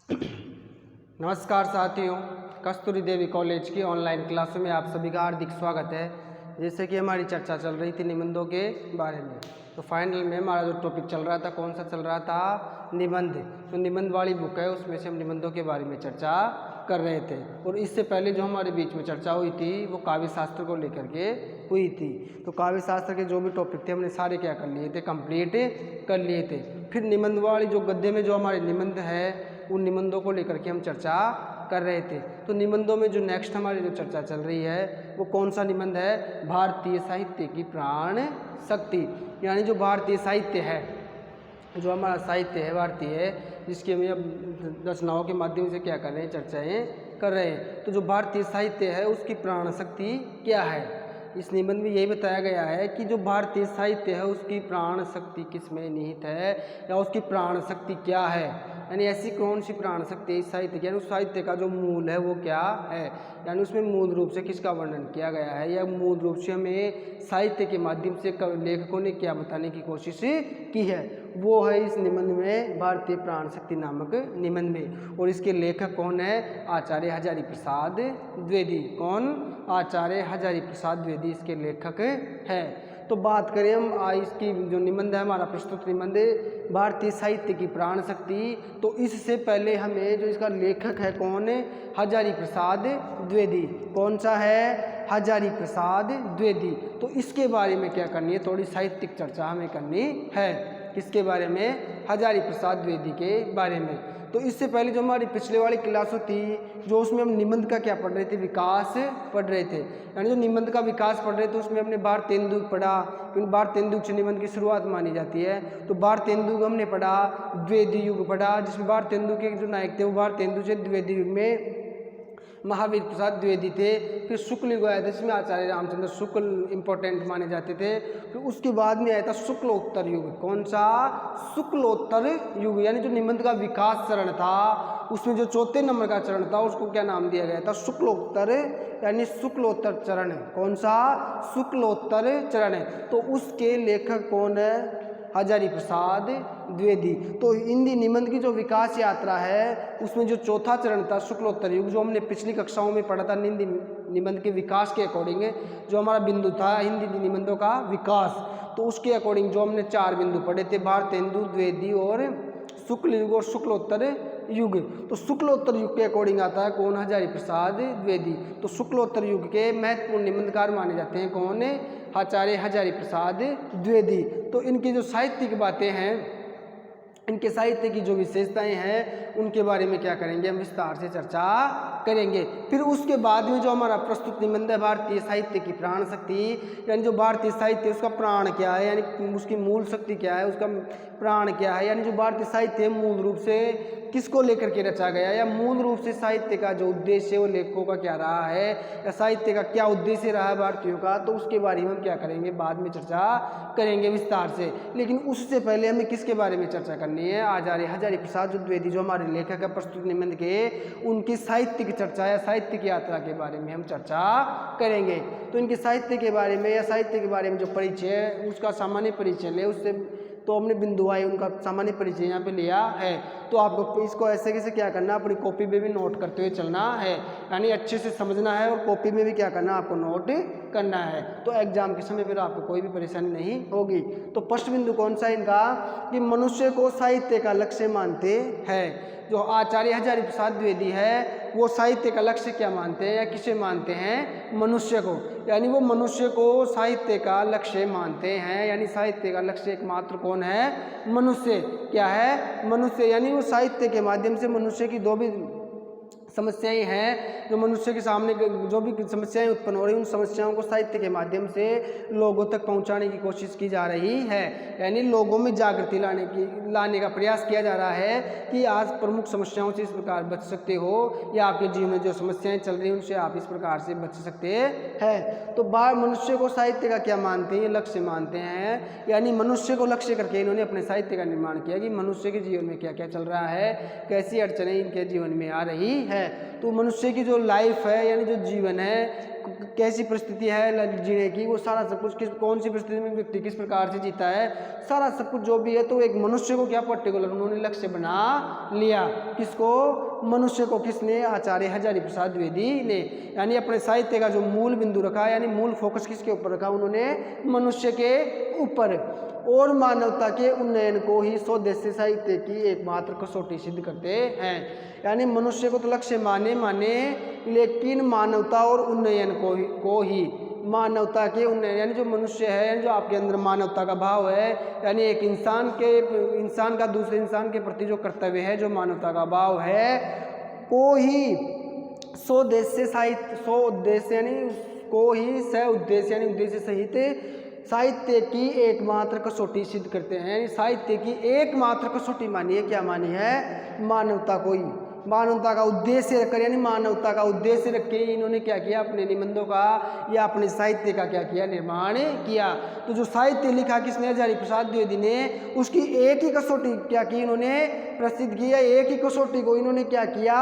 नमस्कार साथियों, कस्तूरी देवी कॉलेज की ऑनलाइन क्लासों में आप सभी का हार्दिक स्वागत है। जैसे कि हमारी चर्चा चल रही थी निबंधों के बारे में, तो फाइनल में हमारा जो टॉपिक चल रहा था कौन सा चल रहा था, निबंध। तो निबंध वाली बुक है उसमें से हम निबंधों के बारे में चर्चा कर रहे थे। और इससे पहले जो हमारे बीच में चर्चा हुई थी वो काव्य शास्त्र को लेकर के हुई थी। तो काव्य शास्त्र के जो भी टॉपिक थे हमने सारे क्या कर लिए थे, कंप्लीट कर लिए थे। फिर निबंध वाली जो गद्य में जो हमारे निबंध है उन निबंधों को लेकर के हम चर्चा कर रहे थे। तो निबंधों में जो नेक्स्ट हमारी जो चर्चा चल रही है वो कौन सा निबंध है, भारतीय साहित्य की प्राण शक्ति। यानी जो भारतीय साहित्य है, जो हमारा साहित्य है भारतीय, जिसकी हम अब रचनाओं के माध्यम से क्या कर रहे हैं, चर्चाएं कर रहे हैं। तो जो भारतीय साहित्य है उसकी प्राण शक्ति क्या है, इस निबंध में यही बताया गया है कि जो भारतीय साहित्य है उसकी प्राण शक्ति किस में निहित है या उसकी प्राण शक्ति क्या है। यानी ऐसी कौन सी प्राण शक्ति है इस साहित्य की, यानी उस साहित्य का जो मूल है वो क्या है, यानी उसमें मूल रूप से किसका वर्णन किया गया है या मूल रूप से हमें साहित्य के माध्यम से लेखकों ने क्या बताने की कोशिश की है, वो है इस निबंध में भारतीय प्राण शक्ति नामक निबंध में। और इसके लेखक कौन है, आचार्य हजारी प्रसाद द्विवेदी। कौन, आचार्य हजारी प्रसाद द्विवेदी इसके लेखक है। तो बात करें हम इसकी जो निबंध है, हमारा प्रस्तुत निबंध भारतीय साहित्य की प्राण शक्ति, तो इससे पहले हमें जो इसका लेखक है कौन है, हजारी प्रसाद द्विवेदी। कौन सा है, हजारी प्रसाद द्विवेदी। तो इसके बारे में क्या करनी है, थोड़ी साहित्यिक चर्चा हमें करनी है। किसके बारे में, हजारी प्रसाद द्विवेदी के बारे में। तो इससे पहले जो हमारी पिछले वाली क्लास थी जो उसमें हम निबंध का क्या पढ़ रहे थे, विकास पढ़ रहे थे। यानी जो निबंध का विकास पढ़ रहे थे उसमें हमने भारतेंदु पढ़ा, फिर भारतेंदु से निबंध की शुरुआत मानी जाती है। तो भारतेंदु हमने पढ़ा, द्विवेदी युग पढ़ा, जिसमें भारतेंदु के जो नायक थे वो भारतेंदु से द्विवेदी युग में महावीर प्रसाद द्विवेदी थे। फिर शुक्ल युग आया था जिसमें आचार्य रामचंद्र शुक्ल इंपॉर्टेंट माने जाते थे। फिर उसके बाद में आया था शुक्लोत्तर युग। कौन सा, शुक्लोत्तर युग। यानी जो निबंध का विकास चरण था उसमें जो चौथे नंबर का चरण था उसको क्या नाम दिया गया था, शुक्लोत्तर, यानी शुक्लोत्तर चरण। कौन सा, शुक्लोत्तर चरण। तो उसके लेखक कौन है, हजारी प्रसाद द्विवेदी। तो हिंदी निबंध की जो विकास यात्रा है उसमें जो चौथा चरण था शुक्लोत्तर युग, जो हमने पिछली कक्षाओं में पढ़ा था हिंदी निबंध के विकास के अकॉर्डिंग, जो हमारा बिंदु था हिंदी निबंधों का विकास, तो उसके अकॉर्डिंग जो हमने 4 बिंदु पढ़े थे, भारतेंदु, द्विवेदी और शुक्ल युग और शुक्लोत्तर युग। तो शुक्लोत्तर युग के अकॉर्डिंग आता है कौन, हजारी प्रसाद द्विवेदी। तो शुक्लोत्तर युग के महत्वपूर्ण निबंधकार माने जाते हैं कौन, आचार्य हजारी प्रसाद द्विवेदी। तो इनकी जो साहित्यिक बातें हैं, इनके साहित्य की जो विशेषताएं हैं उनके बारे में क्या करेंगे, हम विस्तार से चर्चा करेंगे। फिर उसके बाद में जो हमारा प्रस्तुत निबंध है भारतीय साहित्य की प्राण शक्ति, यानी जो भारतीय साहित्य उसका प्राण क्या है, यानी उसकी मूल शक्ति क्या है, उसका प्राण क्या है। यानी जो भारतीय साहित्य मूल रूप से किसको लेकर के रचा गया, या मूल रूप से साहित्य का जो उद्देश्य है वो लेखकों का क्या रहा है, या साहित्य का क्या उद्देश्य रहा है भारतीयों का, तो उसके बारे में हम क्या करेंगे, बाद में चर्चा करेंगे विस्तार से। लेकिन उससे पहले हमें किसके बारे में चर्चा करनी है, आचार्य हजारी प्रसाद द्विवेदी जो हमारे लेखक है प्रस्तुत निबंध के, उनकी साहित्य की चर्चा या साहित्य की यात्रा के बारे में हम चर्चा करेंगे। तो इनके साहित्य के बारे में या साहित्य के बारे में जो परिचय है उसका सामान्य परिचय ले, उससे तो हमने बिंदु आए उनका सामान्य परिचय यहाँ पे लिया है। तो आपको इसको ऐसे कैसे क्या करना, अपनी कॉपी में भी नोट करते हुए चलना है, यानी अच्छे से समझना है और कॉपी में भी क्या करना, आपको नोट करना है। तो एग्जाम के समय फिर आपको कोई भी परेशानी नहीं होगी। तो फर्स्ट बिंदु कौन सा इनका, कि मनुष्य को साहित्य का लक्ष्य मानते हैं। जो आचार्य हजारी प्रसाद द्विवेदी है वो साहित्य का लक्ष्य क्या मानते हैं या किसे मानते हैं, मनुष्य को। यानी वो मनुष्य को साहित्य का लक्ष्य मानते हैं, यानी साहित्य का लक्ष्य एकमात्र कौन है, मनुष्य। क्या है, मनुष्य। यानी वो साहित्य के माध्यम से मनुष्य की जो भी समस्याएं हैं, जो मनुष्य के सामने जो भी समस्याएं उत्पन्न हो रही उन समस्याओं को साहित्य के माध्यम से लोगों तक पहुंचाने की कोशिश की जा रही है। यानी लोगों में जागृति लाने का प्रयास किया जा रहा है कि आज प्रमुख समस्याओं से इस प्रकार बच सकते हो, या आपके जीवन में जो समस्याएं चल रही हैं उनसे आप इस प्रकार से बच सकते हैं। तो मनुष्य को साहित्य का क्या मानते हैं, लक्ष्य मानते हैं। यानी मनुष्य को लक्ष्य करके इन्होंने अपने साहित्य का निर्माण किया कि मनुष्य के जीवन में क्या क्या चल रहा है, कैसी अड़चनें इनके जीवन में आ रही है। है। तो मनुष्य की जो लाइफ है यानी जो जीवन है, कैसी परिस्थिति है जीने की, वो सारा सब कुछ कौन सी परिस्थिति में व्यक्ति किस प्रकार से जीता है, सारा सब कुछ जो भी है, तो एक मनुष्य को क्या पर्टिकुलर उन्होंने लक्ष्य बना लिया। किसको? मनुष्य को। किसने? आचार्य हजारी प्रसाद द्विवेदी ने। यानी अपने साहित्य का जो मूल बिंदु रखा, यानी मूल फोकस किसके ऊपर रखा उन्होंने? मनुष्य के ऊपर। और मानवता के उन्नयन को ही स्वदेशी साहित्य की एकमात्र कसौटी सिद्ध करते हैं। यानी मनुष्य को तो लक्ष्य माने, लेकिन मानवता और उन्नयन को ही मानवता के उन्नयन, यानी जो मनुष्य है, यानी जो आपके अंदर मानवता का भाव है, यानी एक इंसान का दूसरे इंसान के प्रति जो कर्तव्य है, जो मानवता का भाव है, को ही स्वदेशी साहित्य, स्व उद्देश्य यानी को ही स उद्देश्य यानी उद्देश्य सहित साहित्य की एकमात्र कसौटी सिद्ध करते हैं। यानी साहित्य की एकमात्र कसौटी मानी है, क्या मानी है? मानवता को ही, मानवता का उद्देश्य रखकर, यानी मानवता का उद्देश्य रख के इन्होंने क्या किया? अपने निबंधों का या अपने साहित्य का क्या किया? निर्माण किया। तो जो साहित्य लिखा किसने? हजारी प्रसाद द्विवेदी ने। उसकी एक ही कसौटी क्या की इन्होंने? प्रसिद्ध किया। एक ही कसौटी को इन्होंने क्या किया?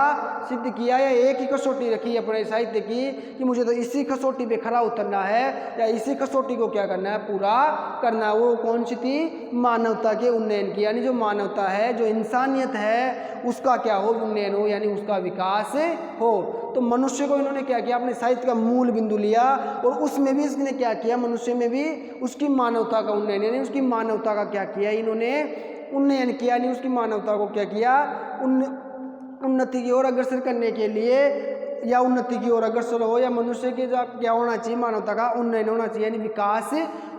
सिद्ध किया। या एक ही कसौटी रखी अपने साहित्य की कि मुझे तो इसी कसौटी पे खरा उतरना है, या इसी कसौटी को क्या करना है? पूरा करना है। वो कौन सी थी? मानवता के उन्नयन की, यानी जो मानवता है, जो इंसानियत है, उसका क्या हो? उन्नयन हो, यानी उसका विकास हो। तो मनुष्य को इन्होंने क्या किया? अपने साहित्य का मूल बिंदु लिया, और उसमें भी इसने क्या किया? मनुष्य में भी उसकी मानवता का उन्नयन, यानी उसकी मानवता का क्या किया इन्होंने? उन्नयन किया। यानी उसकी मानवता को क्या किया? उन्नति की ओर अग्रसर करने के लिए, या उन्नति की ओर अग्रसर हो, या मनुष्य के जो क्या होना चाहिए? मानवता का उन्नयन होना चाहिए, यानी विकास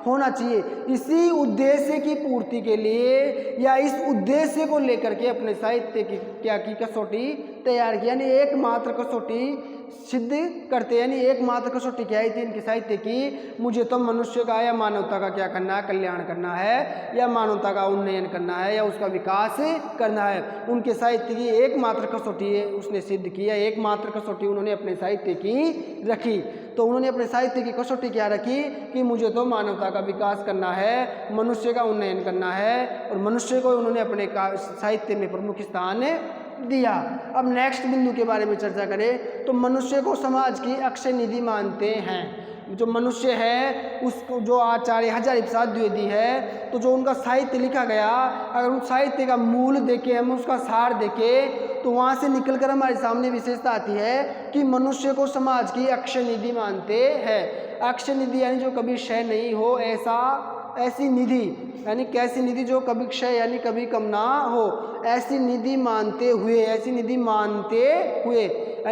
होना चाहिए। इसी उद्देश्य की पूर्ति के लिए, या इस उद्देश्य को लेकर के अपने साहित्य की क्या की? कसौटी तैयार की। यानी एकमात्र कसौटी सिद्ध करते, यानी एकमात्र कसौटी क्या है इनके साहित्य की? मुझे तो मनुष्य का या मानवता का क्या करना है? कल्याण करना है, या मानवता का उन्नयन करना है, या उसका विकास करना है। उनके साहित्य की एकमात्र कसौटी है उसने सिद्ध की, या एकमात्र कसौटी उन्होंने अपने साहित्य की रखी। तो उन्होंने अपने साहित्य की कसौटी क्या रखी? कि मुझे तो मानवता का विकास करना है, मनुष्य का उन्नयन करना है, और मनुष्य को उन्होंने अपने साहित्य में प्रमुख स्थान दिया। अब नेक्स्ट बिंदु के बारे में चर्चा करें तो मनुष्य को समाज की अक्षय निधि मानते हैं। जो मनुष्य है उसको, जो आचार्य हजारी प्रसाद द्विवेदी है, तो जो उनका साहित्य लिखा गया, अगर उस साहित्य का मूल देखें, हम उसका सार देखें, तो वहाँ से निकलकर हमारे सामने विशेषता आती है कि मनुष्य को समाज की अक्षय निधि मानते हैं। अक्षय निधि यानी जो कभी क्षय नहीं हो, ऐसी निधि, यानी कैसी निधि? जो कभी क्षय यानी कभी कम ना हो, ऐसी निधि मानते हुए, यानी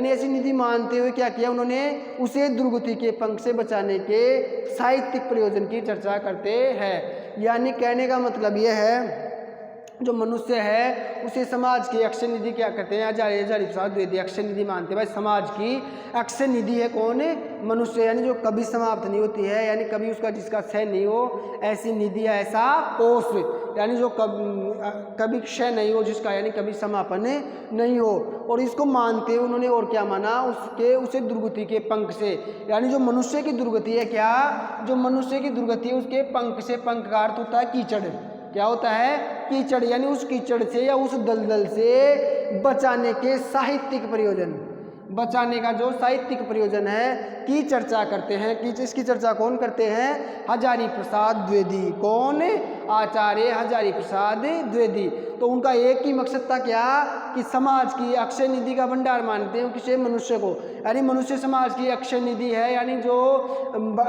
ऐसी निधि मानते हुए क्या किया उन्होंने? उसे दुर्गति के पंख से बचाने के साहित्यिक प्रयोजन की चर्चा करते हैं। यानी कहने का मतलब यह है, जो मनुष्य है उसे समाज की अक्षय निधि क्या कहते हैं? हजारी प्रसाद द्विवेदी अक्षय निधि मानते हैं। भाई समाज की अक्षय निधि है कौन? मनुष्य, यानी जो कभी समाप्त नहीं होती है, यानी कभी उसका जिसका क्षय नहीं हो, ऐसी निधि, ऐसा कोष, यानी जो कभी क्षय नहीं हो जिसका, यानी कभी समापन नहीं हो। और इसको मानते हुए उन्होंने और क्या माना? उसे दुर्गति के पंख से, यानी जो मनुष्य की दुर्गति है, क्या जो मनुष्य की दुर्गति है उसके पंख से, पंख का अर्थ होता है कीचड़। क्या होता है? कीचड़, यानी उस कीचड़ से या उस दलदल से बचाने के साहित्यिक प्रयोजन, बचाने का जो साहित्यिक प्रयोजन है की चर्चा करते हैं। कि इसकी चर्चा कौन करते हैं? हजारी प्रसाद द्विवेदी। कौन? आचार्य हजारी प्रसाद द्विवेदी। तो उनका एक ही मकसद था, क्या? कि समाज की अक्षय निधि का भंडार मानते हैं किसे? मनुष्य को। यानी मनुष्य समाज की अक्षय निधि है, यानी जो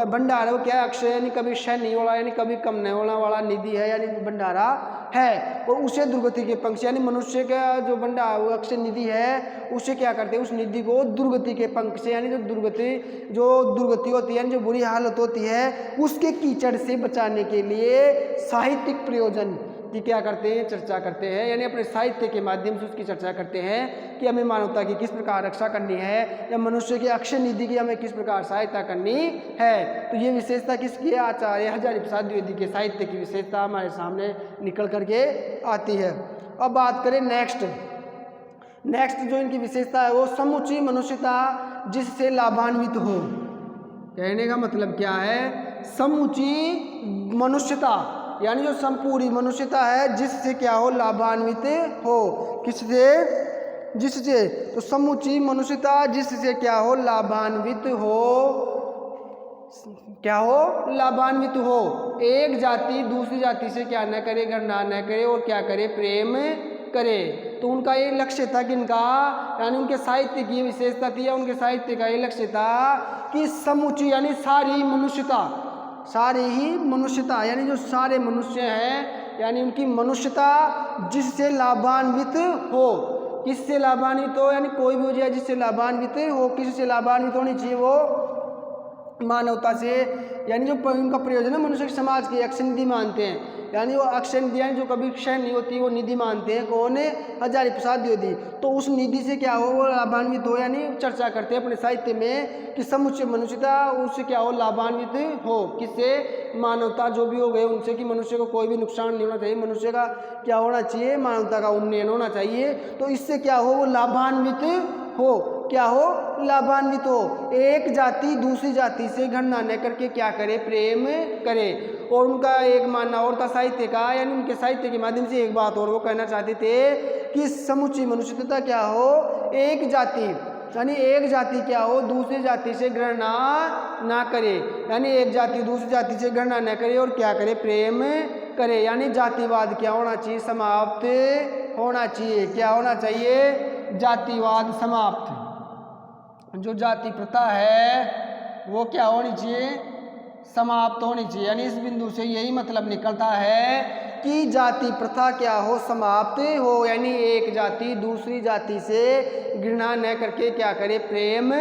भंडार है वो क्या है? अक्षय, यानी कभी क्षय नहीं हो रहा, यानी कभी कम नहीं होने वाला निधि है, यानी भंडारा है। और उसे दुर्गति के पंख से, यानी मनुष्य का जो भंडार अक्षय निधि है उसे क्या करते हैं? उस निधि को दुर्गति के पंख से, यानी जो दुर्गति होती है, यानी जो बुरी हालत होती है, उसके कीचड़ से बचाने के लिए साहित्यिक प्रयोजन की क्या करते हैं? चर्चा करते हैं। यानी अपने साहित्य के माध्यम से उसकी चर्चा करते हैं कि हमें मानवता की किस प्रकार रक्षा करनी है, या मनुष्य की अक्षय निधि की हमें किस प्रकार सहायता करनी है। तो ये विशेषता किसकी है? आचार्य हजारी प्रसाद द्विवेदी के साहित्य की विशेषता हमारे सामने निकल करके आती है। अब बात करें नेक्स्ट जो इनकी विशेषता है वो समुची मनुष्यता जिससे लाभान्वित हो। कहने का मतलब क्या है? समुची मनुष्यता, यानी जो संपूर्ण मनुष्यता है जिससे क्या हो? लाभान्वित हो। किससे? जिससे, तो समूची मनुष्यता जिससे क्या हो, लाभान्वित हो, क्या हो, लाभान्वित हो। एक जाति दूसरी जाति से क्या न करे, घृणा न करे और क्या करे, प्रेम करे। तो उनका ये लक्ष्य था कि इनका, यानी उनके साहित्य की विशेषता थी, या उनके साहित्य का ये लक्ष्य था कि समूची यानी सारी मनुष्यता, सारी ही मनुष्यता यानी जो सारे मनुष्य हैं, यानी उनकी मनुष्यता जिससे लाभान्वित हो। किससे लाभान्वित हो, यानी कोई भी हो जाए जिससे लाभान्वित हो। किससे लाभान्वित होनी चाहिए, वो मानवता से, यानी जो उनका प्रयोजन है मनुष्य के समाज की, अक्षय निधि मानते हैं। यानी वो अक्षय निधि यानी जो कभी क्षय नहीं होती वो निधि मानते हैं। कौन है, हजारी प्रसाद द्विवेदी। तो उस निधि से क्या हो, वो लाभान्वित हो, यानी चर्चा करते हैं अपने साहित्य में कि समुच्चय मनुष्यता उससे क्या हो, लाभान्वित हो। किससे, मानवता जो भी हो गए उनसे, कि मनुष्य को कोई भी नुकसान नहीं होना चाहिए, मनुष्य का क्या होना चाहिए, मानवता का उन्नयन होना चाहिए। तो इससे क्या हो, वो लाभान्वित हो, क्या हो, लाभान्वित हो। एक जाति दूसरी जाति से घृणा न करके क्या करे, प्रेम करे। और उनका एक मानना और था साहित्य का, यानी उनके साहित्य के माध्यम से एक बात और वो कहना चाहते थे कि समुची मनुष्यता क्या हो, एक जाति यानी एक जाति क्या हो, दूसरी जाति से घृणा ना करे, यानी एक जाति दूसरी जाति से घृणा न करे और क्या करे, प्रेम करे। यानी जातिवाद क्या होना चाहिए, समाप्त होना चाहिए। क्या होना चाहिए, जातिवाद समाप्त। जो जाति प्रथा है वो क्या होनी चाहिए, समाप्त होनी चाहिए। यानी इस बिंदु से यही मतलब निकलता है कि जाति प्रथा क्या हो, समाप्त हो। यानी एक जाति दूसरी जाति से घृणा न करके क्या करे, प्रेम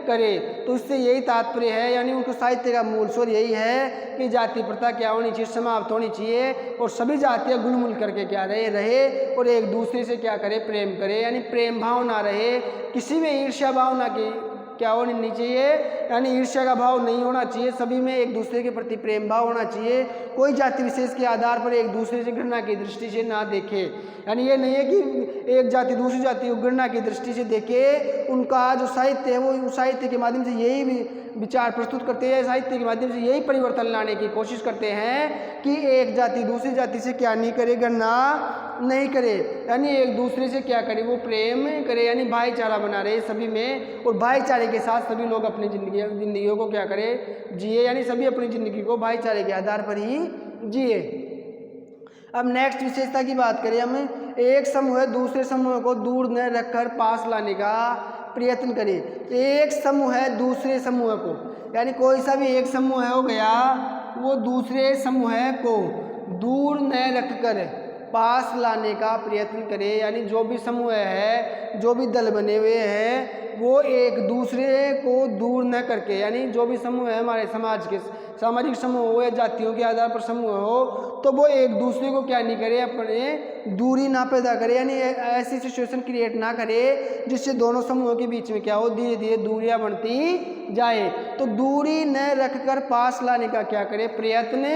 करे। तो इससे यही तात्पर्य है, यानी उनके साहित्य का मूल स्वर यही है कि जाति प्रथा क्या होनी चाहिए, समाप्त होनी चाहिए। और सभी जातियाँ गुलमुल करके क्या रहे और एक दूसरे से क्या करे, प्रेम करे। यानी प्रेम भाव ना रहे, किसी में ईर्ष्या भाव ना की क्या होनी नहीं चाहिए, यानी ईर्ष्या का भाव नहीं होना चाहिए। सभी में एक दूसरे के प्रति प्रेम भाव होना चाहिए। कोई जाति विशेष के आधार पर एक दूसरे से घृणा की दृष्टि से ना देखे। यानी ये नहीं है कि एक जाति दूसरी जाति को घृणा की दृष्टि से देखे। उनका जो साहित्य है वो उस साहित्य के माध्यम से यही भी विचार प्रस्तुत करते हैं, साहित्य के माध्यम से यही परिवर्तन लाने की कोशिश करते हैं कि एक जाति दूसरी जाति से क्या नहीं करे, घृणा नहीं करे। यानी एक दूसरे से क्या करे, वो प्रेम करे, यानी भाईचारा बना रहे सभी में। और भाईचारे के साथ सभी लोग अपनी जिंदगियों को क्या करे, जिए। यानी सभी अपनी जिंदगी को भाईचारे के आधार पर ही जिए। अब नेक्स्ट विशेषता की बात करें हम, एक समूह दूसरे समूह को दूर न रखकर पास लाने का प्रयत्न करे। एक समूह है दूसरे समूह को, यानी कोई सा भी एक समूह हो गया, वो दूसरे समूह को दूर न रखकर पास लाने का प्रयत्न करे। यानी जो भी समूह है, जो भी दल बने हुए हैं, वो एक दूसरे को दूर न करके, यानी जो भी समूह है हमारे समाज के, सामाजिक समूह हो या जातियों के आधार पर समूह हो, तो वो एक दूसरे को क्या नहीं करे, अपने दूरी ना पैदा करे। यानी ऐसी सिचुएशन क्रिएट ना करे जिससे दोनों समूहों के बीच में क्या हो, धीरे धीरे दूरियां बढ़ती जाए। तो दूरी न रखकर पास लाने का क्या करे, प्रयत्न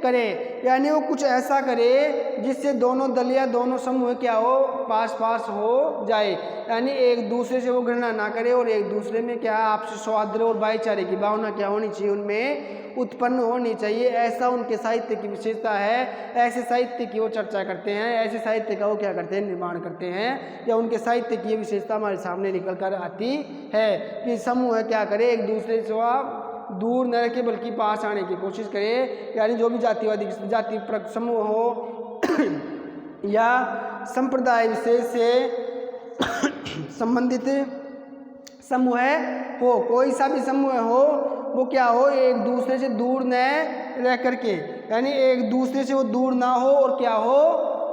करे। यानी वो कुछ ऐसा करे जिससे दोनों दल या दोनों समूह क्या हो, पास पास हो जाए। यानी एक दूसरे से वो घृणा ना करे और एक दूसरे में क्या आपसी सौहार्द और भाईचारे की भावना क्या होनी चाहिए, उनमें उत्पन्न होनी चाहिए। ऐसा उनके साहित्य की विशेषता है। ऐसे साहित्य की वो चर्चा करते हैं, ऐसे साहित्य का वो क्या करते हैं, निर्माण करते हैं, या उनके साहित्य की ये विशेषता हमारे सामने निकल कर आती है कि समूह क्या करे, एक दूसरे से दूर न रखे बल्कि पास आने की कोशिश करे। यानी जो भी जातिवादी जाति समूह हो या संप्रदाय विशेष से संबंधित समूह हो, कोई सा भी समूह हो, वो क्या हो, एक दूसरे से दूर न रह करके, यानी एक दूसरे से वो दूर ना हो और क्या हो,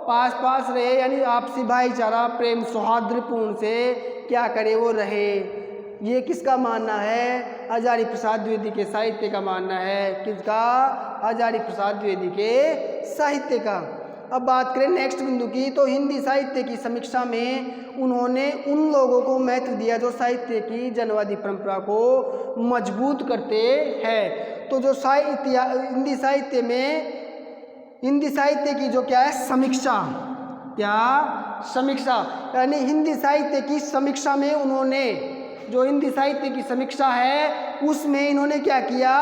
पास पास रहे। यानी आपसी भाईचारा प्रेम सौहार्दपूर्ण से क्या करे, वो रहे। ये किसका मानना है, हजारी प्रसाद द्विवेदी के साहित्य का मानना है। किसका, हजारी प्रसाद द्विवेदी के साहित्य का। अब बात करें नेक्स्ट बिंदु की, तो हिंदी साहित्य की समीक्षा में उन्होंने उन लोगों को महत्व दिया जो साहित्य की जनवादी परंपरा को मजबूत करते हैं। तो जो हिंदी साहित्य में, हिंदी साहित्य की जो क्या है, समीक्षा, क्या समीक्षा, यानी हिंदी साहित्य की समीक्षा में उन्होंने, जो हिंदी साहित्य की समीक्षा है उसमें इन्होंने क्या किया,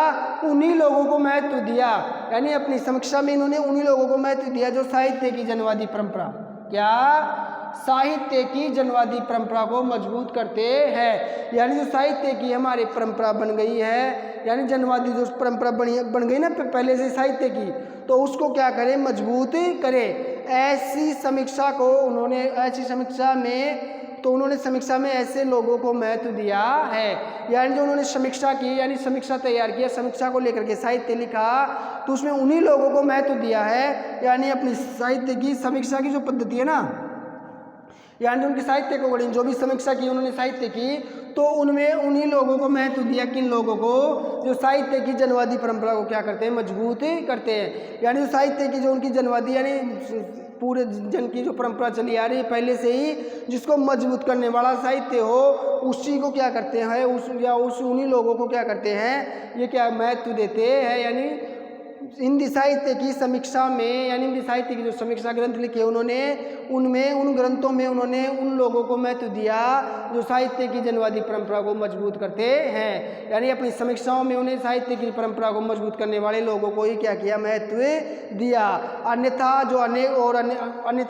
उन्हीं लोगों को महत्व दिया। यानी अपनी समीक्षा में इन्होंने उन्हीं लोगों को महत्व दिया जो साहित्य की जनवादी परंपरा, क्या साहित्य की जनवादी परंपरा को मजबूत करते हैं। यानी जो साहित्य की हमारी परंपरा बन गई है, यानी जनवादी जो परंपरा बन गई ना पहले से साहित्य की, तो उसको क्या करें, मजबूत करें। ऐसी समीक्षा में ऐसे लोगों को महत्व दिया है। यानी जो उन्होंने समीक्षा की, यानी समीक्षा तैयार किया, समीक्षा को लेकर के साहित्य लिखा, तो उसमें उन्हीं लोगों को महत्व दिया है। यानी अपनी साहित्य की समीक्षा की जो पद्धति है ना, यानी उनके साहित्य को जो भी समीक्षा की उन्होंने साहित्य की, तो उनमें उन्हीं लोगों को महत्व दिया। किन लोगों को? जो साहित्य की जनवादी परंपरा को क्या करते हैं, मजबूत करते हैं। यानी जो साहित्य की जो उनकी जनवादी यानी पूरे जन की जो परंपरा चली आ रही है पहले से ही, जिसको मजबूत करने वाला साहित्य हो, उसी को क्या करते हैं, उन्हीं लोगों को क्या करते हैं, ये क्या महत्व देते हैं। यानी हिंदी साहित्य की समीक्षा में, यानी हिंदी साहित्य की जो समीक्षा ग्रंथ लिखे उन्होंने, उन ग्रंथों में उन्होंने उन लोगों को महत्व दिया जो साहित्य की जनवादी परंपरा को मजबूत करते हैं। यानी अपनी समीक्षाओं में उन्हें साहित्य की परंपरा को मजबूत करने वाले लोगों को ही क्या किया, महत्व दिया। अन्यथा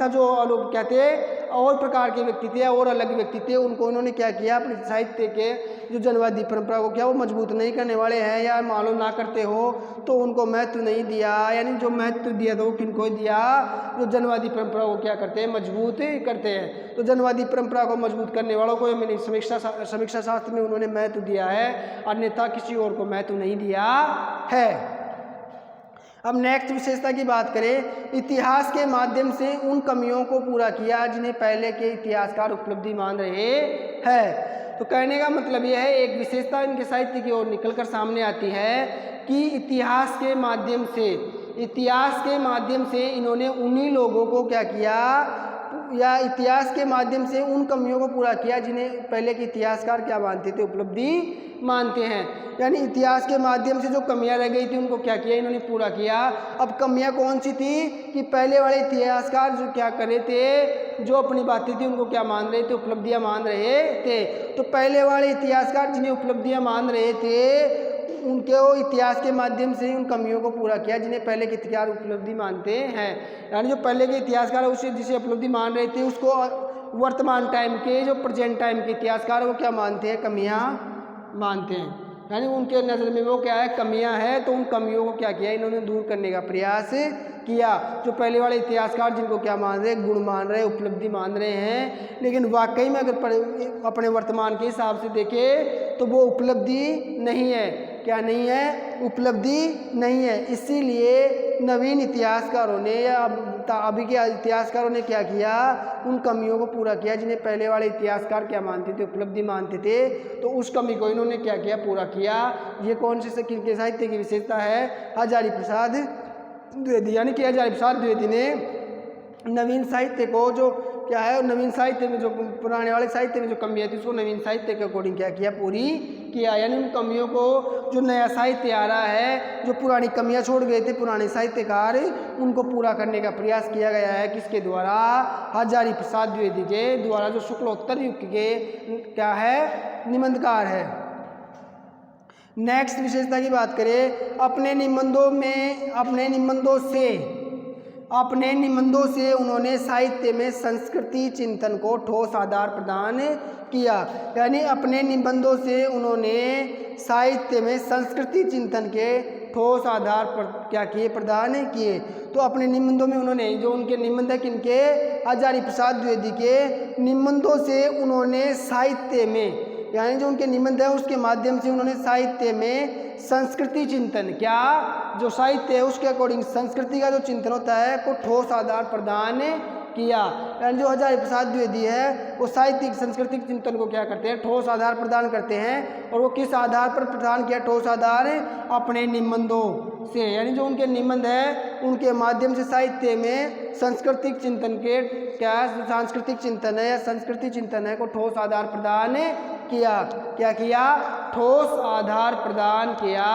जो लोग कहते हैं और प्रकार के व्यक्ति थे और अलग व्यक्ति थे, उनको उन्होंने क्या किया, अपने साहित्य के जो जनवादी परंपरा को क्या वो मजबूत नहीं करने वाले हैं या मालूम ना करते हो, तो उनको महत्व नहीं दिया। यानी जो महत्व दिया था वो किनको दिया, जो जनवादी परंपरा को क्या करते हैं, मजबूत करते हैं। तो जनवादी परंपरा को मजबूत करने वालों को मैंने समीक्षा शास्त्र में उन्होंने महत्व दिया है, अन्यथा किसी और को महत्व नहीं दिया है। अब नेक्स्ट विशेषता की बात करें, इतिहास के माध्यम से उन कमियों को पूरा किया जिन्हें पहले के इतिहासकार उपलब्धि मान रहे हैं। तो कहने का मतलब यह है, एक विशेषता इनके साहित्य की ओर निकलकर सामने आती है कि इतिहास के माध्यम से इन्होंने उन्हीं लोगों को क्या किया, या इतिहास के माध्यम से उन कमियों को पूरा किया जिन्हें पहले के इतिहासकार क्या मानते थे, उपलब्धि मानते हैं। यानी इतिहास के माध्यम से जो कमियां रह गई थी उनको क्या किया, इन्होंने पूरा किया। अब कमियां कौन सी थी कि पहले वाले इतिहासकार जो क्या कर रहे थे, जो अपनी बातें थी उनको क्या मान रहे थे, उपलब्धियां मान रहे थे। तो पहले वाले इतिहासकार जिन्हें उपलब्धियां मान रहे थे, उनके वो इतिहास के माध्यम से उन कमियों को पूरा किया जिन्हें पहले के इतिहास उपलब्धि मानते हैं। यानी जो पहले के इतिहासकार उसे जिसे उपलब्धि मान रहे थे, उसको वर्तमान टाइम के जो प्रेजेंट टाइम के इतिहासकार वो क्या मानते हैं, कमियां मानते हैं। यानी उनके नज़र में वो क्या है, कमियां हैं, तो उन कमियों को क्या किया, इन्होंने दूर करने का प्रयास किया। जो पहले वाले इतिहासकार जिनको क्या मान रहे, गुण मान रहे, उपलब्धि मान रहे हैं, लेकिन वाकई में अगर अपने वर्तमान के हिसाब से देखें तो वो उपलब्धि नहीं है। क्या नहीं है, उपलब्धि नहीं है। इसीलिए नवीन इतिहासकारों ने या अभी के इतिहासकारों ने क्या किया, उन कमियों को पूरा किया जिन्हें पहले वाले इतिहासकार क्या मानते थे, उपलब्धि मानते थे। तो उस कमी को इन्होंने क्या किया, पूरा किया। ये कौन से किनके साहित्य की विशेषता है, हजारी प्रसाद द्विवेदी। यानी कि हजारी प्रसाद द्विवेदी ने नवीन साहित्य को जो क्या है, नवीन साहित्य में जो पुराने वाले साहित्य में जो कमियाँ थी उसको नवीन साहित्य के अकॉर्डिंग क्या किया, पूरी किया। यानी उन कमियों को, जो नया साहित्य आ रहा है, जो पुरानी कमियां छोड़ गए थे पुराने साहित्यकार, उनको पूरा करने का प्रयास किया गया है। किसके द्वारा, हजारी प्रसाद द्विवेदी के द्वारा, जो शुक्लोत्तर युग के क्या है, निबंधकार है। नेक्स्ट विशेषता की बात करें, अपने निबंधों से उन्होंने साहित्य में संस्कृति चिंतन को ठोस आधार प्रदान किया। यानी अपने निबंधों से उन्होंने साहित्य में संस्कृति चिंतन के ठोस आधार पर क्या किए, प्रदान किए। तो अपने निबंधों में उन्होंने, जो उनके निबंध है किनके, हजारी प्रसाद द्विवेदी के निबंधों से उन्होंने साहित्य में, यानी जो उनके निबंध है उसके माध्यम से उन्होंने साहित्य में संस्कृति चिंतन, क्या जो साहित्य है उसके अकॉर्डिंग संस्कृति का जो चिंतन होता है को ठोस आधार प्रदान किया। यानी जो हजारी प्रसाद द्विवेदी है वो साहित्यिक सांस्कृतिक चिंतन को क्या करते हैं, ठोस आधार प्रदान करते हैं। और वो किस आधार पर प्रदान किया ठोस आधार, अपने निबंधों से। यानी जो उनके निबंध है उनके माध्यम से साहित्य में सांस्कृतिक चिंतन के क्या सांस्कृतिक चिंतन है या संस्कृति चिंतन है को ठोस आधार प्रदान किया। क्या किया, ठोस आधार प्रदान किया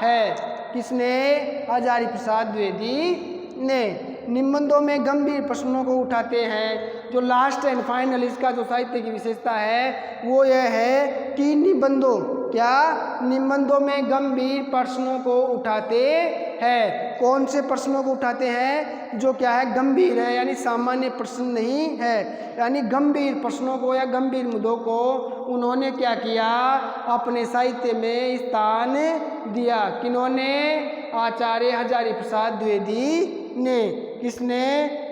है। किसने, हजारी प्रसाद द्विवेदी ने। निबंधों में गंभीर प्रश्नों को उठाते हैं। जो लास्ट एंड फाइनल इसका जो साहित्य की विशेषता है वो यह है कि निबंधों में गंभीर प्रश्नों को उठाते है। कौन से प्रश्नों को उठाते हैं? जो क्या है, गंभीर है, यानी सामान्य प्रश्न नहीं है। यानी गंभीर प्रश्नों को या गंभीर मुद्दों को उन्होंने क्या किया, अपने साहित्य में स्थान दिया। किन्होंने? आचार्य हजारी प्रसाद द्विवेदी ने। किसने?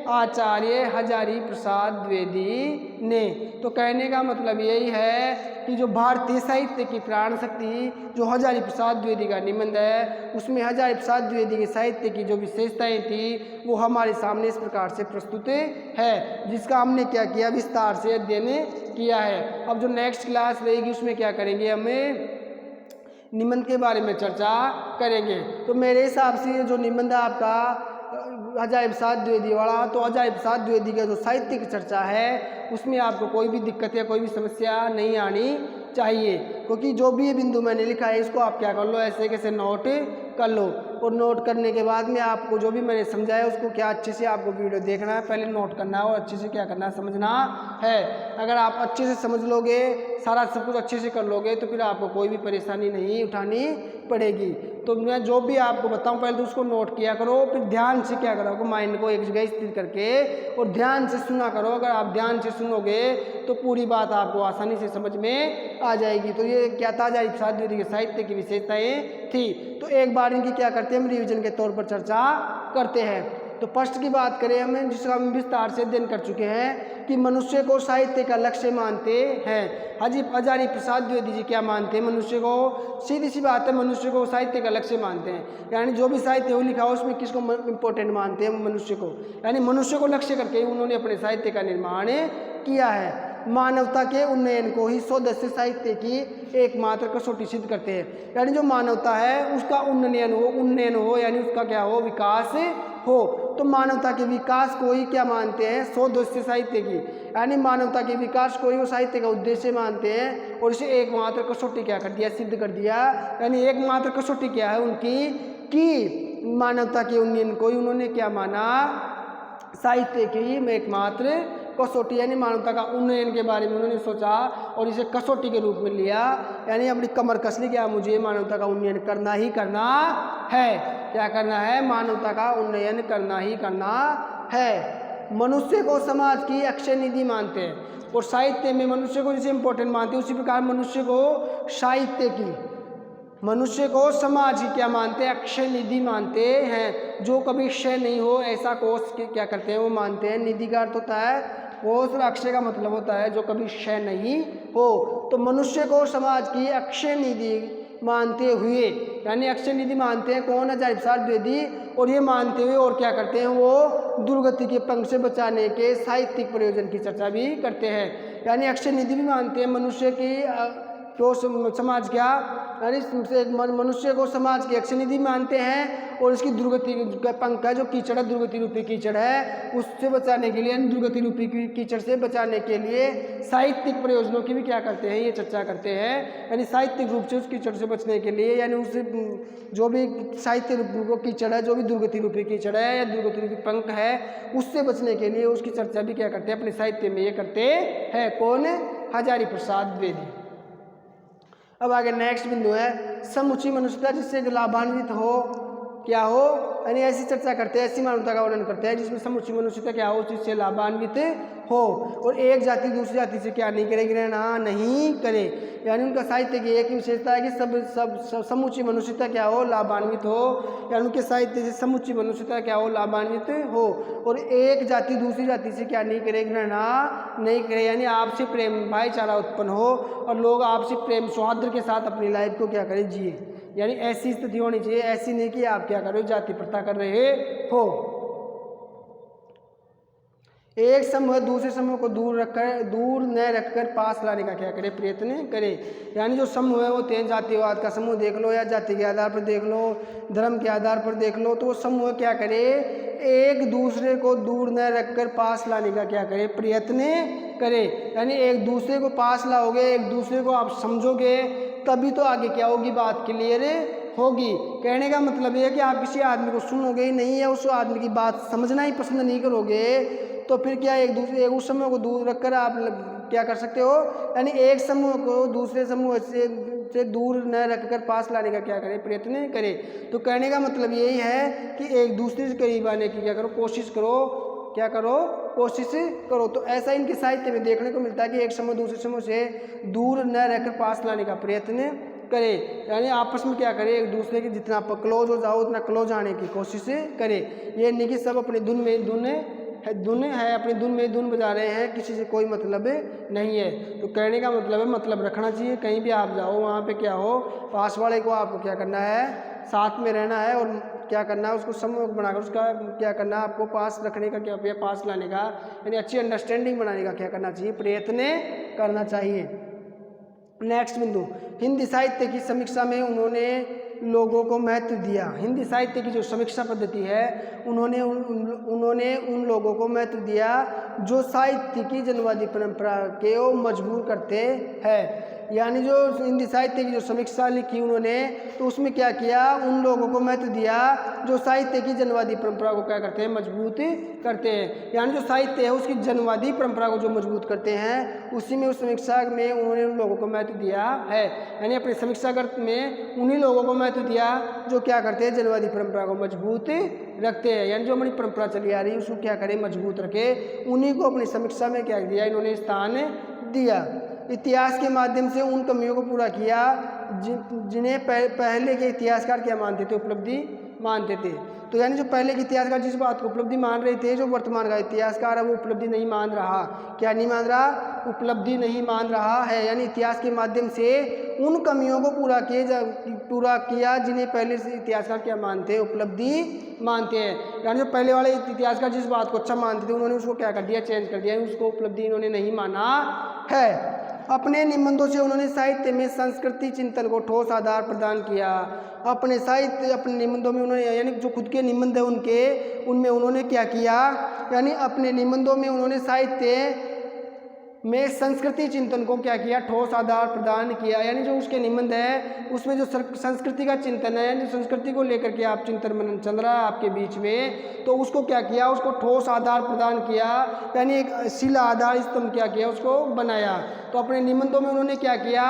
आचार्य हजारी प्रसाद द्विवेदी ने। तो कहने का मतलब यही है कि जो भारतीय साहित्य की प्राण शक्ति जो हजारी प्रसाद द्विवेदी का निबंध है, उसमें हजारी प्रसाद द्विवेदी के साहित्य की जो विशेषताएं थी वो हमारे सामने इस प्रकार से प्रस्तुत है, जिसका हमने क्या किया, विस्तार से अध्ययन किया है। अब जो नेक्स्ट क्लास रहेगी उसमें क्या करेंगे, हमें निबंध के बारे में चर्चा करेंगे। तो मेरे हिसाब से जो निबंध है आपका हजारी प्रसाद द्विवेदी वाला, तो हजारी प्रसाद द्विवेदी का जो साहित्य की चर्चा है उसमें आपको कोई भी दिक्कत या कोई भी समस्या नहीं आनी चाहिए, क्योंकि जो भी ये बिंदु मैंने लिखा है इसको आप क्या कर लो, ऐसे कैसे नोट कर लो। और नोट करने के बाद में आपको जो भी मैंने समझाया उसको क्या अच्छे से आपको वीडियो देखना है, पहले नोट करना है और अच्छे से क्या करना है, समझना है। अगर आप अच्छे से समझ लोगे, सारा सब कुछ अच्छे से कर लोगे, तो फिर आपको कोई भी परेशानी नहीं उठानी पड़ेगी। तो मैं जो भी आपको बताऊं पहले तो उसको नोट किया करो, फिर ध्यान से क्या करो, माइंड को एक जगह स्थिर करके और ध्यान से सुना करो। अगर आप ध्यान से सुनोगे तो पूरी बात आपको आसानी से समझ में आ जाएगी। तो ये क्या था, हजारी प्रसाद द्विवेदी के साहित्य की विशेषताएं थी। तो एक बार इनकी क्या करते हैं, हम रिवीजन के तौर पर चर्चा करते हैं। तो फर्स्ट की बात करें हमें, जिसका हम विस्तार से अध्ययन कर चुके हैं कि मनुष्य को साहित्य का लक्ष्य मानते हैं। हजारी प्रसाद द्विवेदी जी क्या मानते हैं, मनुष्य को, सीधी सी बात है, मनुष्य को साहित्य का लक्ष्य मानते हैं। यानी जो भी साहित्य हो लिखा हो उसमें किसको इम्पोर्टेंट मानते हैं, मनुष्य को, यानी मनुष्य को लक्ष्य करके उन्होंने अपने साहित्य का निर्माण किया है। मानवता के उन्नयन को ही सौदस्य साहित्य की एकमात्र कसौटी सिद्ध करते हैं। यानी जो मानवता है उसका उन्नयन हो यानी उसका क्या हो, विकास हो। तो मानवता के विकास को ही क्या मानते हैं, सौदस्य साहित्य की, यानी मानवता के विकास को ही वो साहित्य का उद्देश्य मानते हैं। और इसे एकमात्र कसौटी क्या कर दिया, सिद्ध कर दिया। यानी एकमात्र कसौटी क्या है उनकी, कि मानवता के उन्नयन को ही उन्होंने क्या माना, साहित्य की एकमात्र कसौटी, यानी मानवता का उन्नयन के बारे में उन्होंने सोचा और इसे कसौटी के रूप में लिया। यानी अपनी कमर कस ली, क्या मुझे मानवता का उन्नयन करना ही करना है। क्या करना है, मानवता का उन्नयन करना ही करना है। मनुष्य को समाज की अक्षय निधि मानते हैं और साहित्य में मनुष्य को जैसे इंपॉर्टेंट मानते हैं उसी प्रकार मनुष्य को साहित्य की, मनुष्य को समाज की क्या मानते हैं, अक्षय निधि मानते हैं। जो कभी क्षय नहीं हो ऐसा कोष क्या करते हैं, वो मानते हैं। निधि का अर्थ होता है कोष और अक्षय का मतलब होता है जो कभी क्षय नहीं हो। तो मनुष्य को समाज की अक्षय निधि मानते हुए, यानी अक्षय निधि मानते हैं कौन, हजारी प्रसाद द्विवेदी। और ये मानते हुए और क्या करते हैं, वो दुर्गति के पंख से बचाने के साहित्यिक प्रयोजन की चर्चा भी करते हैं। यानी अक्षय निधि भी मानते हैं मनुष्य की, तो समाज क्या, यानी मनुष्य को समाज की अक्षय निधि मानते हैं और इसकी दुर्गति का पंख है जो कीचड़ है, दुर्गति रूपी कीचड़ है, उससे बचाने के लिए, दुर्गति रूपी कीचड़ से बचाने के लिए साहित्यिक प्रयोजनों की भी क्या करते हैं, ये चर्चा करते हैं। यानी साहित्यिक रूप से उस कीचड़ से बचने के लिए, यानी उस जो भी साहित्य रूप कीचड़ है, जो भी दुर्गति रूपी कीचड़ है या दुर्गति रूपी पंख है, उससे बचने के लिए उसकी चर्चा भी क्या करते हैं, अपने साहित्य में ये करते हैं। कौन? हजारी प्रसाद द्विवेदी। अब आगे नेक्स्ट बिंदु है समुची मनुष्यता, जिससे लाभान्वित हो, क्या हो, यानी ऐसी चर्चा करते हैं, ऐसी मानवता का वर्णन करते हैं जिसमें समुची मनुष्यता क्या हो, जिससे लाभान्वित हो। और एक जाति दूसरी जाति से क्या नहीं करे, घृणा नहीं करे। यानी उनका साहित्य की एक विशेषता है कि सब समुची मनुष्यता क्या हो, लाभान्वित हो। यानी उनके साहित्य से समुची मनुष्यता क्या हो, लाभान्वित हो। और एक जाति दूसरी जाति से क्या नहीं करे, घृणा नहीं करे। यानी आपसी प्रेम भाईचारा उत्पन्न हो और लोग आपसी प्रेम सौहार्द के साथ अपनी लाइफ को क्या करें, जिए। यानी ऐसी स्थिति होनी चाहिए, ऐसी नहीं कि आप क्या कर रहे हो, जाति प्रथा कर रहे हो। एक समूह दूसरे समूह को दूर न रखकर पास लाने का क्या करे, प्रयत्न करे। यानी जो समूह है होते हैं, जातिवाद का समूह देख लो या जाति के आधार पर देख लो, धर्म के आधार पर देख लो, तो वो समूह क्या करे, एक दूसरे को दूर न रखकर पास लाने का क्या करे, प्रयत्न करे। यानी एक दूसरे को पास लाओगे, एक दूसरे को आप समझोगे, तभी तो आगे क्या होगी, बात क्लियर होगी। कहने का मतलब ये है कि आप किसी आदमी को सुनोगे ही नहीं या उस आदमी की बात समझना ही पसंद नहीं करोगे, तो फिर क्या एक उस समूह को दूर रखकर आप क्या कर सकते हो, यानी एक समूह को दूसरे समूह से से दूर न रखकर पास लाने का क्या करें, प्रयत्न करें। तो कहने का मतलब यही है कि एक दूसरे से करीब आने की क्या करो, कोशिश करो, क्या करो, कोशिश करो। तो ऐसा इनके साहित्य में देखने को मिलता है कि एक समूह दूसरे समूह से दूर न रहकर पास लाने का प्रयत्न करे, यानी आपस में क्या करे, एक दूसरे के जितना आप क्लोज हो जाओ उतना क्लोज आने की कोशिश करे। ये नहीं कि सब अपनी धुन है, अपनी धुन में धुन बजा रहे हैं, किसी से कोई मतलब नहीं है। तो कहने का मतलब है मतलब रखना चाहिए। कहीं भी आप जाओ वहाँ पे क्या हो, पास वाले को आपको क्या करना है, साथ में रहना है और क्या करना है, उसको समूह बनाकर उसका क्या करना है, आपको पास रखने का क्या, पास लाने का यानी अच्छी अंडरस्टैंडिंग बनाने का क्या करना चाहिए, प्रयत्न करना चाहिए। नेक्स्ट बिंदु, हिंदी साहित्य की समीक्षा में उन्होंने लोगों को महत्व दिया। हिंदी साहित्य की जो समीक्षा पद्धति है उन्होंने उन लोगों को महत्व दिया जो साहित्य की जनवादी परंपरा को मजबूर करते हैं। यानी जो हिंदी साहित्य की जो समीक्षा लिखी उन्होंने, तो उसमें क्या किया, उन लोगों को महत्व दिया जो साहित्य की जनवादी परंपरा को क्या करते हैं, मजबूत करते हैं। यानी जो साहित्य है उसकी जनवादी परंपरा को जो मजबूत करते हैं, उसी में उस समीक्षा में उन्होंने उन लोगों को महत्व दिया है। यानी अपने समीक्षागत में उन्हीं लोगों को महत्व दिया जो क्या करते हैं, जनवादी परंपरा को मजबूत रखते हैं। यानी जो हमारी परंपरा चली आ रही है उसको क्या करें, मजबूत रखे, उन्हीं को अपनी समीक्षा में क्या दिया, इन्होंने स्थान दिया। इतिहास के माध्यम से उन कमियों को पूरा किया जिन्हें पहले के इतिहासकार क्या मानते थे, उपलब्धि मानते थे। तो यानी जो पहले के इतिहासकार जिस बात को उपलब्धि मान रहे थे, जो वर्तमान का इतिहासकार है वो उपलब्धि नहीं मान रहा। क्या नहीं मान रहा, उपलब्धि नहीं मान रहा है। यानी इतिहास के माध्यम से उन कमियों को पूरा किया जिन्हें पहले से इतिहासकार क्या मानते हैं, उपलब्धि मानते हैं। यानी जो पहले वाले इतिहासकार जिस बात को अच्छा मानते थे उन्होंने उसको क्या कर दिया, चेंज कर दिया, उसको उपलब्धि इन्होंने नहीं माना है। अपने निबंधों से उन्होंने साहित्य में संस्कृति चिंतन को ठोस आधार प्रदान किया। अपने निबंधों में उन्होंने, यानी जो खुद के निबंध है उनमें उन्होंने क्या किया, यानी अपने निबंधों में उन्होंने साहित्य में संस्कृति चिंतन को क्या किया, ठोस आधार प्रदान किया। यानी जो उसके निबंध है उसमें जो संस्कृति का चिंतन है, यानी संस्कृति को लेकर के आप चिंतन मनन चल रहा है आपके बीच में, तो उसको क्या किया, उसको ठोस आधार प्रदान किया, यानी एक शिला आधार स्तंभ क्या किया, उसको बनाया। तो अपने निबंधों में उन्होंने क्या किया,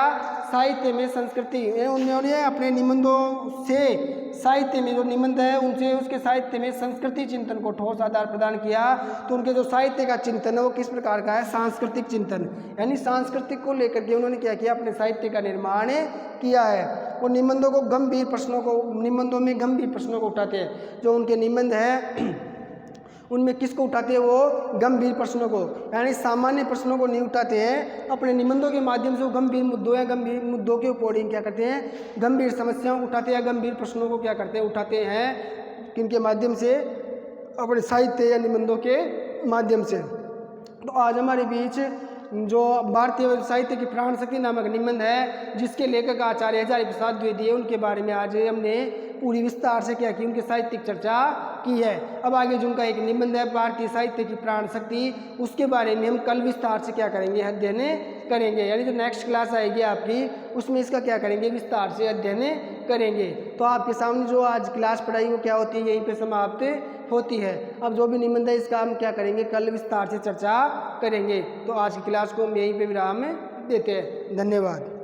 साहित्य में संस्कृति, उन्होंने अपने निबंधों से साहित्य में जो निबंध है उनसे उसके साहित्य में संस्कृति चिंतन को ठोस आधार प्रदान किया। तो उनके जो साहित्य का चिंतन है वो किस प्रकार का है, सांस्कृतिक चिंतन, यानी सांस्कृतिक को लेकर के उन्होंने क्या किया, अपने साहित्य का निर्माण किया है। और निबंधों में गंभीर प्रश्नों को उठाते हैं। जो उनके निबंध है उनमें किसको उठाते हैं, वो गंभीर प्रश्नों को, यानी सामान्य प्रश्नों को नहीं उठाते हैं। अपने निबंधों के माध्यम से वो गंभीर मुद्दों के ऊपर क्या करते हैं, गंभीर समस्याओं को उठाते हैं, गंभीर प्रश्नों को क्या करते हैं, उठाते हैं। किनके माध्यम से, अपने साहित्य या निबंधों के माध्यम से। तो आज हमारे बीच जो भारतीय साहित्य की प्राण शक्ति नामक निबंध है जिसके लेखक आचार्य हजारी प्रसाद द्विवेदी है, उनके बारे में आज हमने पूरी विस्तार से क्या की, उनकी साहित्यिक चर्चा की है। अब आगे जो उनका एक निबंध है भारतीय साहित्य की प्राण शक्ति, उसके बारे में हम कल विस्तार से क्या करेंगे, अध्ययन करेंगे। यानी जो नेक्स्ट क्लास आएगी आपकी उसमें इसका क्या करेंगे, विस्तार से अध्ययन करेंगे। तो आपके सामने जो आज क्लास पढ़ाई वो क्या होती है, यहीं पे समाप्त होती है। अब जो भी निबंध है इसका हम क्या करेंगे, कल विस्तार से चर्चा करेंगे। तो आज की क्लास को हम यहीं पे विराम देते हैं। धन्यवाद।